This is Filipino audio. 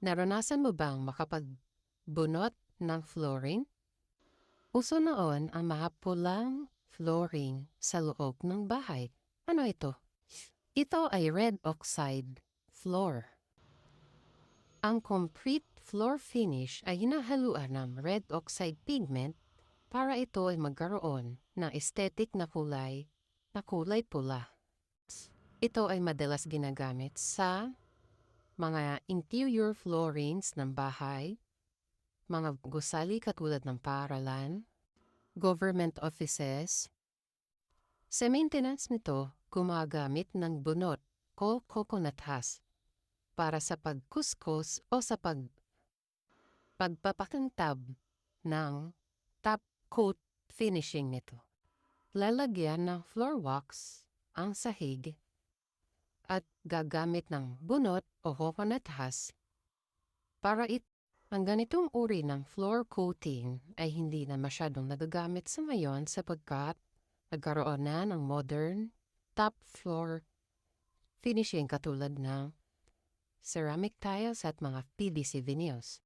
Naranasan mo bang makapagbunot ng flooring? Uso noon ang mapulang flooring sa loob ng bahay. Ano ito? Ito ay red oxide floor. Ang complete floor finish ay hinahaluan ng red oxide pigment para ito ay magkaroon ng aesthetic na kulay pula. Ito ay madalas ginagamit sa mga interior floorings ng bahay, mga gusali katulad ng paaralan, government offices. Sa maintenance nito, gumagamit ng bunot o coconut husk para sa pagkuskus o sa pagpapakintab ng top coat finishing nito. Lalagyan ng floor wax ang sahig at gagamit ng bunot o coconut husk para ang ganitong uri ng floor coating ay hindi na masyadong nagagamit sa ngayon sapagkat nagkaroon na ng modern top floor finishing katulad ng ceramic tiles at mga PVC veneers.